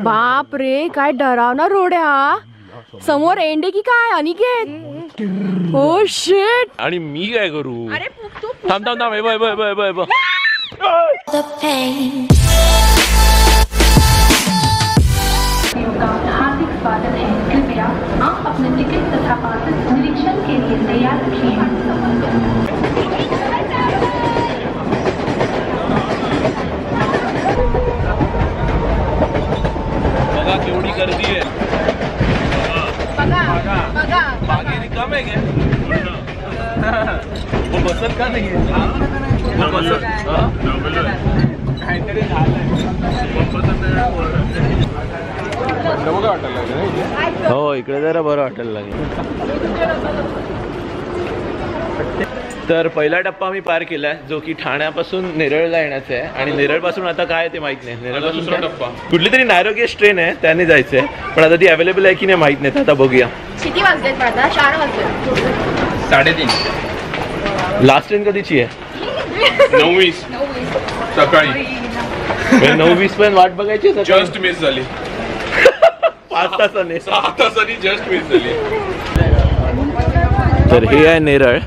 बाप रे, काय डरावना रोड आहे हा. समोर एंडे की काय अनिकेत? Oh shit. आणि मी काय करू? थांब थांब थांब. हार्दिक स्वागत है. कृपया आप अपने टिकट तथा पास निरीक्षण के लिए तैयार रखिए. बघा केवढी गर्दी आहे. बघा मागे रिकाम आहे का? बसत का नाही? काहीतरी हो, इकडे जरा बरं वाटायला लागलं. तर पहिला टप्पा मी पार केलाय, जो की ठाण्यापासून नेरळला येण्याचा आहे. आणि नेरळपासून आता काय ते माहित नाही. नेरळपासून टप्पा कुठली तरी नॅरोगेज ट्रेन आहे, त्याने जायचंय. पण आता ती अवेलेबल आहे की नाही माहित नाही. आता बघूया. किती वाजलेत? 4 वाजले. 3:30. लास्ट ट्रेन कधीची आहे? 9:20 सकाळी. 9:20 पर्यंत वाट बघायची. जस्ट मिस झाली. 5 तासाने 6 तासांनी जस्ट मिस झाली. तर हे आहे नेरळ.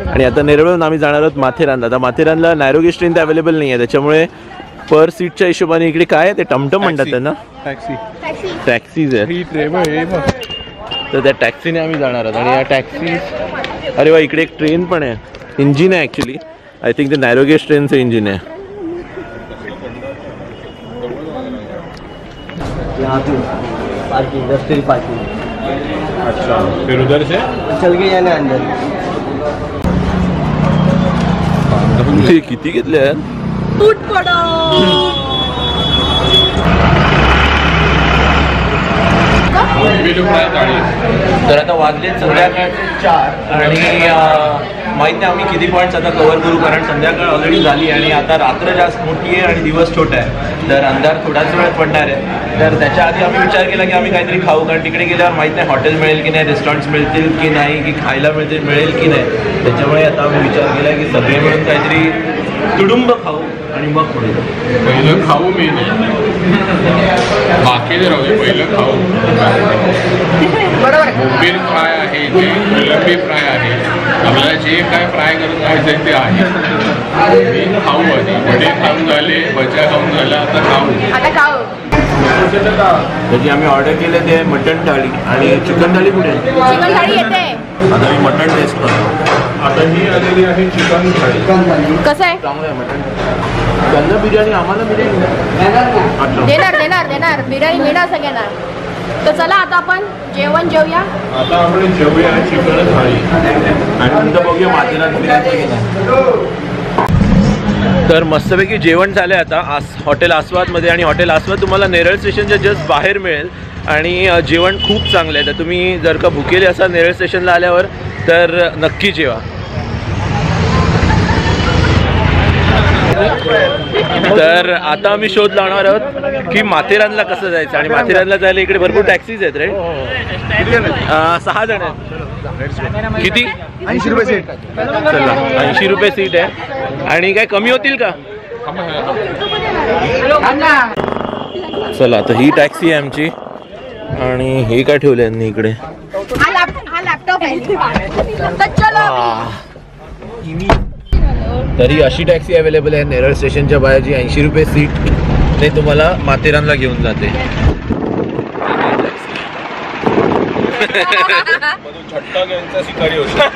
आणि आता नेरळहून आम्ही जाणार आहोत माथेरानला. आता माथेरानला नॅरोगेज ट्रेन तर अवेलेबल नाही आहे, त्याच्यामुळे पर सीटच्या हिशोबाने इकडे काय आहे ते टमटम म्हणतात त्यांना. टॅक्सीज आहेत. तर त्या टॅक्सीने आम्ही जाणार आहोत. आणि या टॅक्सी, अरे वा, इकडे एक ट्रेन पण आहे. इंजिन आहे ॲक्च्युली. आय थिंक ते नॅरोगेज ट्रेनचं इंजिन आहे. Parking, industrial parking. अच्छा, फिर उधर से चल के जाना अंदर. किती घेतले आहेत? तर आता वाजले संध्याकाळचे 4 आणि माहित नाही आम्ही किती पॉईंट्स आता कव्हर करू, कारण संध्याकाळ ऑलरेडी झाली आणि आता रात्र जास्त मोठी आहे आणि दिवस छोटा आहे. तर अंधार थोडाच वेळात पडणार आहे. तर त्याच्या आधी आम्ही विचार केला की आम्ही काहीतरी खाऊ, कारण तिकडे गेल्यावर माहित नाही हॉटेल मिळेल की नाही, रेस्टॉरंट्स मिळतील की नाही, की खायला मिळेल की नाही. त्याच्यामुळे आता आम्ही विचार केला की सगळे मिळून काहीतरी तुडुंब खाऊ आणि मग पुढे जाऊ. पहिलं खाऊ मी नाही, बाकी राहू दे. पहिलं खाऊ. बोंबील फ्राय आहे, जे कोलंबी फ्राय आहे, आपल्याला जे काय फ्राय करून खायचं ते आहे. मी खाऊ आधी. वडे खाऊन झाले, भज्या खाऊन झालं, आता खाऊ. त्याची आम्ही ऑर्डर केले ते मटण थाळी आणि चिकन थाळी. कुठे चिकन थाळी येते? आता मी मटण टेस्ट करतो. आता ही आलेली आहे चिकन थाळी. कसं आहे? चांगलं आहे मटण. त्यांना बिर्याणी, आम्हाला बिर्याणी देणार बिर्याणी मिळणार सगळ्यांना. तर चला आता आपण जेवूया. आता आपण जेवूया चिकन थाळी आणि नंतर बघूया माथेरान फिरायचं की नाही. तर मस्तपैकी जेवण झालं आहे आता हॉटेल आस्वादमध्ये. आणि हॉटेल आस्वाद तुम्हाला नेरळ स्टेशनच्या जस्ट बाहेर मिळेल. आणि जेवण खूप चांगलं आहे. तर तुम्ही जर का भुकेले असाल नेरळ स्टेशनला आल्यावर तर नक्की जेवा. तर आता आम्ही शोध लावणार आहोत की माथेरानला कसं जायचं. आणि माथेरानला जायला इकडे भरपूर टॅक्सीज आहेत रे. 6 जण आहेत. किती? 80 रुपये सीट. चला, 80 रुपये सीट आहे. आणि काय कमी होतील का? चला, तर ही टॅक्सी आहे आमची. आणि हे काय ठेवले यांनी इकडे? हा लॅपटॉप आहे. तरी अशी टॅक्सी अवेलेबल आहे नेरळ स्टेशनच्या बाहेर, जी 80 रुपये सीट ते तुम्हाला माथेरानला घेऊन जाते. छट्टा यांचा शिकारी होता.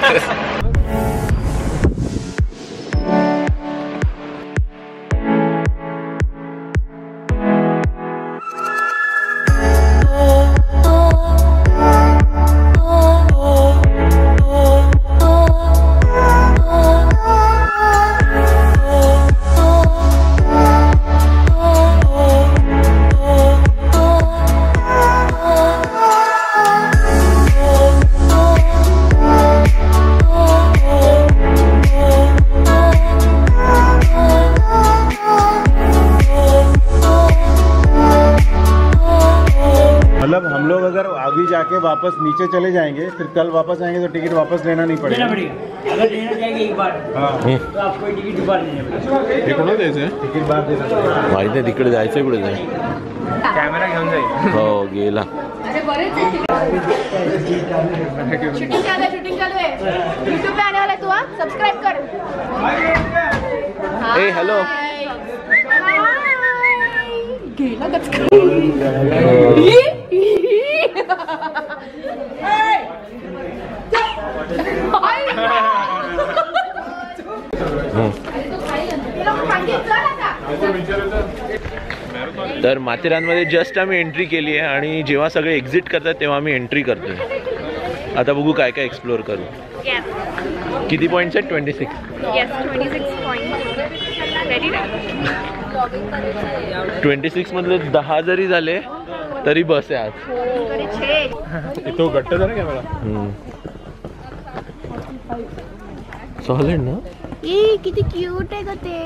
जाके वापस नीचे चले जाएंगे, फिर कल वापस आएंगे तो टिकट वापस लेना नहीं पड़ेगा। अगर लेना चाहिए एक बार तो आपको टिकट दोबारा लेना पड़ेगा। हे कोणाला द्यायचं टिकट बाद देना पड़ेगा। माहिती आहे तिकडे जायचं कुठे जाय कॅमेरा घेऊन जाईल। हो गेला शूटिंग चालू है यूट्यूब पे आने वाला है तू सब्सक्राइब कर। ए हॅलो गेला तर माथेरानमध्ये जस्ट आम्ही एंट्री केली आहे आणि जेव्हा सगळे एक्झिट करतात तेव्हा आम्ही एंट्री करतोय. आता बघू काय काय एक्सप्लोअर करू. किती पॉईंट्स आहेत? 26. Yes, 26 points. Very nice. 26 मधले 10 जरी झाले तरी बस आहे आज. तो घट्ट झाला कॅमेरा. सॉलिड ना. ये किती क्यूट आहे ग ते.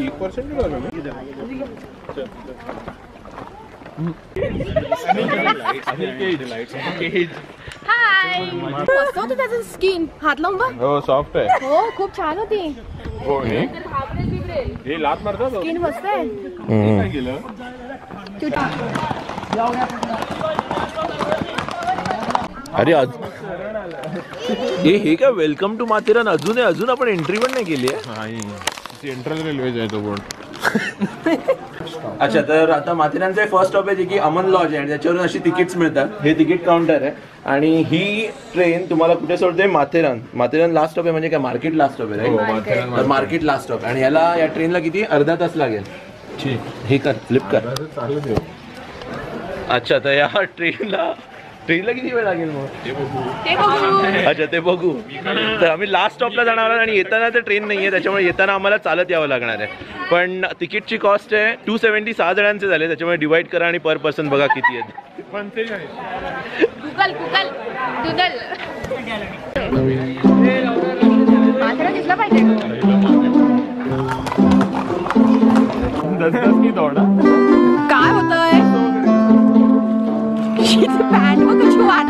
1% झालं ना. हाय मस्त होती त्याचं स्किन. हात लावून बघ. हो सॉफ्ट आहे. हो खूप छान होती. हो हे लात मारतात. स्किन मस्त आहे. काय केलं? अरे आज हे काय वेलकम टू माथेरान अजून आहे. अजून आपण एंट्री पण नाही केली आहे. सेंट्रल रेल्वे जायचं बोर्ड. अच्छा तर आता माथेरानचं फर्स्ट स्टॉप आहे जे की अमन लॉज आहे आणि त्याच्यावरून अशी तिकीट्स मिळतात. हे तिकीट काउंटर आहे आणि ही ट्रेन तुम्हाला कुठे सोडते? माथेरान. माथेरान लास्ट स्टॉप आहे म्हणजे काय मार्केट लास्ट स्टॉप आहे. तर मार्केट लास्ट स्टॉप आणि याला या ट्रेनला किती अर्धा तास लागेल. हे कर फ्लिप कर. अच्छा तर या ट्रेनला किती वेळ लागेल मग? अच्छा ते बघू. तर आम्ही लास्ट स्टॉपला जाणार आहोत आणि येताना तर ट्रेन नाही आहे त्याच्यामुळे येताना आम्हाला चालत यावं लागणार आहे. पण तिकीटची कॉस्ट आहे 270. 6 जणांचे झाले त्याच्यामुळे डिवाइड करा आणि पर पर्सन बघा किती आहेत. गुगल माथेरान दिसला पाहिजे. काय होतंय? पॅन्ट बघ कशी वाट.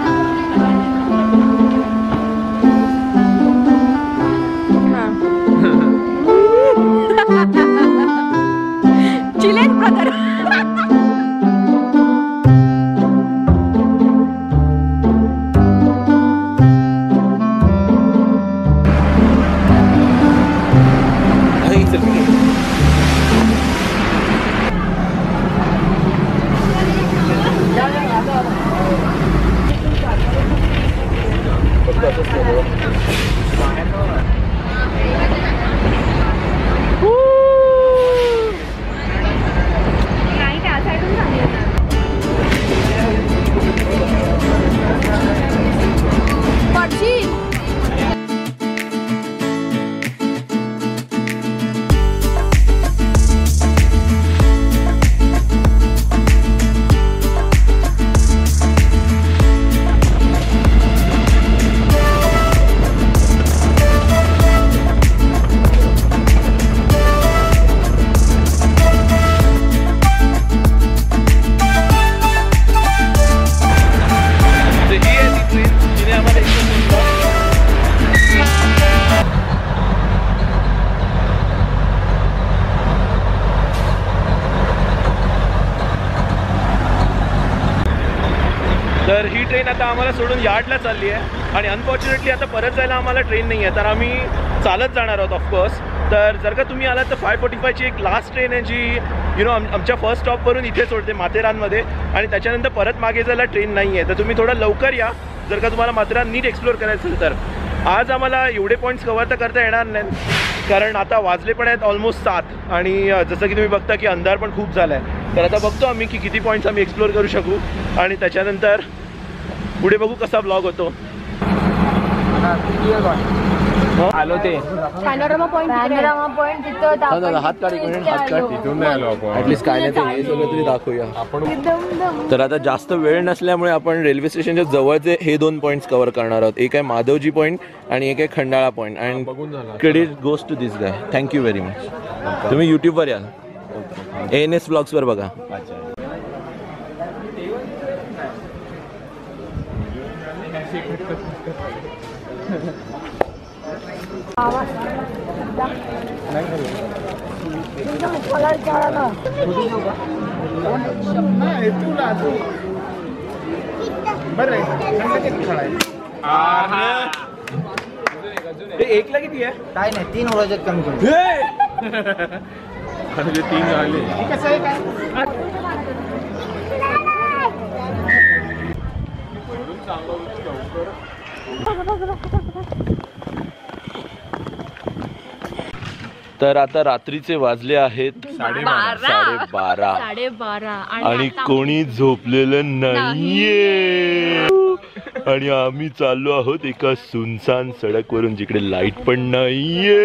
चिलेन ब्रदर. तर ही ट्रेन आता आम्हाला सोडून यार्डला चालली आहे आणि अनफॉर्च्युनेटली आता परत जायला आम्हाला ट्रेन नाही आहे तर आम्ही चालत जाणार आहोत ऑफकोर्स. तर जर का तुम्ही आलात तर 5:45ची एक लास्ट ट्रेन आहे जी आमच्या फर्स्ट स्टॉपवरून इथे सोडते माथेरानमध्ये आणि त्याच्यानंतर परत मागे जायला ट्रेन नाही आहे. तर तुम्ही थोडं लवकर या जर का तुम्हाला माथेरान नीट एक्सप्लोअर करायचं असेल तर. आज आम्हाला एवढे पॉईंट्स कव्हर तर करता येणार नाही कारण आता वाजले पण आहेत ऑलमोस्ट 7 आणि जसं की तुम्ही बघता की अंधार पण खूप झाला आहे. तर आता बघतो आम्ही की किती पॉईंट्स आम्ही एक्सप्लोअर करू शकू आणि त्याच्यानंतर पुढे बघू कसा ब्लॉग होतो. आलो ते पॅनोरामा पॉइंट तिथं हात काढ तिथून नाही आलो आपण. ऍटलीस्ट काय नाही ते हे सगळं तरी दाखवूया आपण. तर आता जास्त वेळ नसल्यामुळे आपण रेल्वे स्टेशनच्या जवळचे हे 2 पॉईंट्स कव्हर करणार आहोत. एक आहे माधवजी पॉईंट आणि एक आहे Khandala point. And credit goes to this guy. Thank you very much. तुम्ही यूट्यूबवर याल ANS ब्लॉग्सवर बघा. एकला किती आहे? काय नाही 3 ओव्हरच्यात कमी करू. 3 झाले. तर आता रात्रीचे वाजले आहेत 12:30 आणि कोणी झोपलेलं नाहीये आणि आम्ही चाललो आहोत एका सुनसान सडकवरून जिकडे लाईट पण नाहीये.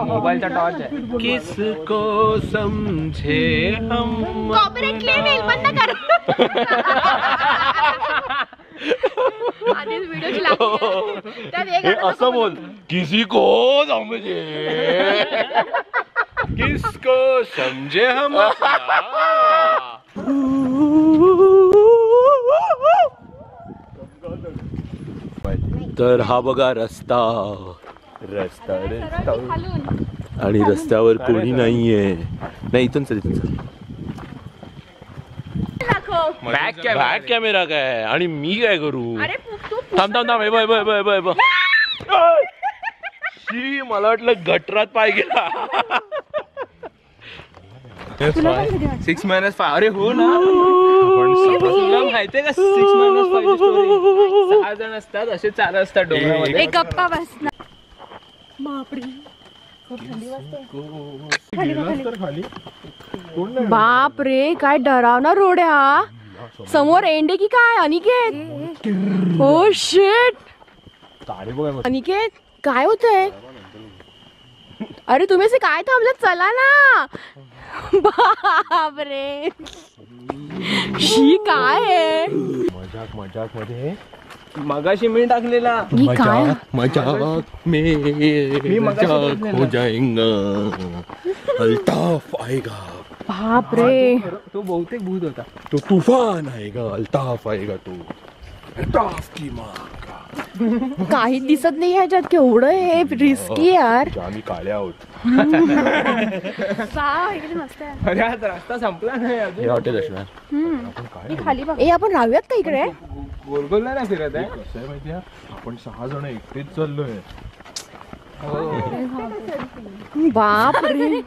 मोबाईलचा टॉर्च आहे. किसको समझे हम. कॉपीराइट क्लेम येईल, बंद कर. आधीच व्हिडिओची हे असं बोल, किसी को समझे किसको समझे हम. तर हा बघा रस्ता रस्ता रस्ता आणि रस्त्यावर कोणी नाहीये. नाही इथून चल, इथून चल. बॅक कॅमेरा काय आणि मी काय करू. थांब थांब थांब. शी, मला वाटलं गटरात पाय गेला. 6 - 5. अरे हो ना, तुला माहितीये का 6 - 5 स्टोरी. 6 जण असतात, असे 4 असतात डोंगरामध्ये. एक गप्पा बस ना. बाप रे, काय डरावना रोड आहे हा. समोर एंडे की काय अनिकेत. Oh shit. अनिकेत काय होतंय. अरे तुम्ही असे काय थांबले, चला ना. बाप रे, शी काय आहे. मजाक मजाक मध्ये मगाशी मी टाकलेला. मजाक मजाक में मजाक हो जाएगा. अल्ताफ आएगा. बाप रे, तो बहुतेक भूत होता. तो तूफान आएगा. अल्ताफ आएगा. तो अल्ताफ की माँ. काही दिसत नाही ह्याच्यात. केवढं हे रिस्की यार. आम्ही काळे आहोत. मस्त आहे. अरे आज रस्ता संपला नाही अजून. हे हॉटेल असणार. खाली बघ. ए आपण राहूयात का इकडे. गोलगोलला नाही फिरत आहे. कसं आहे माहितीये, आपण 6 जण एकटेच चाललोय. बाप रे.